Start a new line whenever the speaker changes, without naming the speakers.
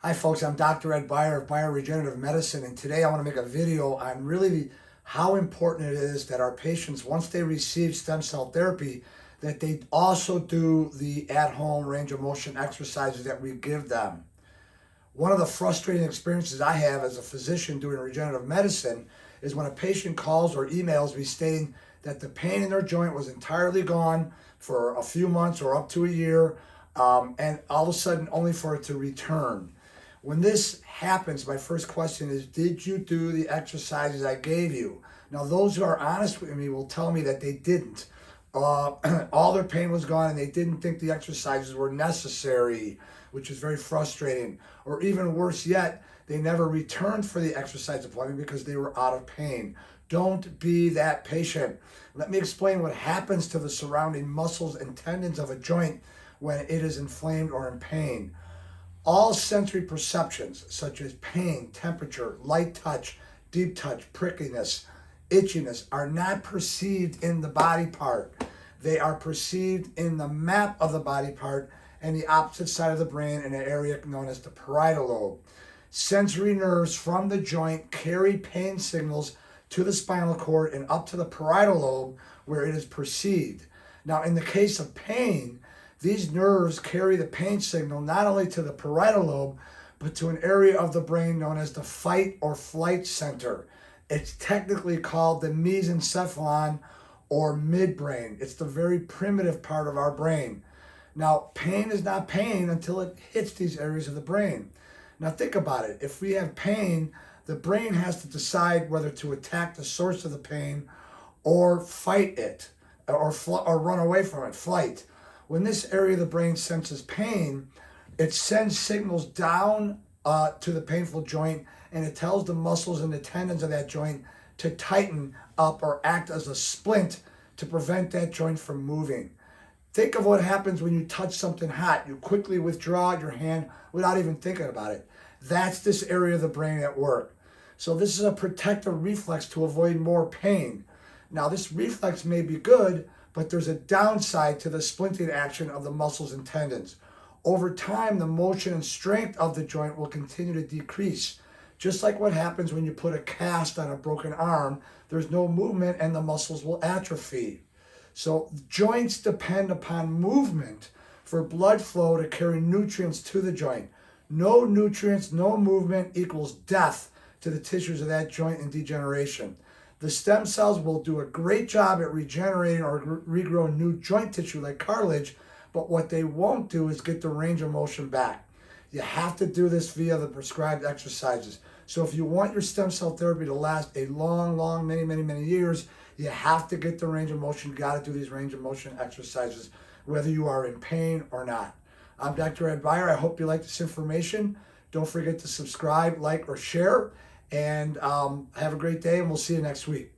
Hi folks, I'm Dr. Ed Byer of Bioregenerative Medicine, and today I want to make a video on really how important it is that our patients, once they receive stem cell therapy, that they also do the at-home range of motion exercises that we give them. One of the frustrating experiences I have as a physician doing regenerative medicine is when a patient calls or emails me stating that the pain in their joint was entirely gone for a few months or up to a year, and all of a sudden only for it to return. When this happens, my first question is, did you do the exercises I gave you? Now, those who are honest with me will tell me that they didn't. All their pain was gone and they didn't think the exercises were necessary, which is very frustrating. Or even worse yet, they never returned for the exercise appointment because they were out of pain. Don't be that patient. Let me explain what happens to the surrounding muscles and tendons of a joint when it is inflamed or in pain. All sensory perceptions, such as pain, temperature, light touch, deep touch, prickiness, itchiness, are not perceived in the body part. They are perceived in the map of the body part and the opposite side of the brain in an area known as the parietal lobe. Sensory nerves from the joint carry pain signals to the spinal cord and up to the parietal lobe where it is perceived. Now, in the case of pain, these nerves carry the pain signal not only to the parietal lobe, but to an area of the brain known as the fight or flight center. It's technically called the mesencephalon or midbrain. It's the very primitive part of our brain. Now, pain is not pain until it hits these areas of the brain. Now, think about it. If we have pain, the brain has to decide whether to attack the source of the pain or fight it or run away from it, flight. When this area of the brain senses pain, it sends signals down to the painful joint, and it tells the muscles and the tendons of that joint to tighten up or act as a splint to prevent that joint from moving. Think of what happens when you touch something hot. You quickly withdraw your hand without even thinking about it. That's this area of the brain at work. So this is a protective reflex to avoid more pain. Now, this reflex may be good, but there's a downside to the splinting action of the muscles and tendons. Over time, the motion and strength of the joint will continue to decrease. Just like what happens when you put a cast on a broken arm, there's no movement and the muscles will atrophy. So joints depend upon movement for blood flow to carry nutrients to the joint. No nutrients, no movement equals death to the tissues of that joint and degeneration. The stem cells will do a great job at regenerating or regrowing new joint tissue like cartilage, but what they won't do is get the range of motion back. You have to do this via the prescribed exercises. So if you want your stem cell therapy to last a long, many years, you have to get the range of motion. You got to do these range of motion exercises, whether you are in pain or not. I'm Dr. Ed Byer. I hope you like this information. Don't forget to subscribe, like, or share. And have a great day, and we'll see you next week.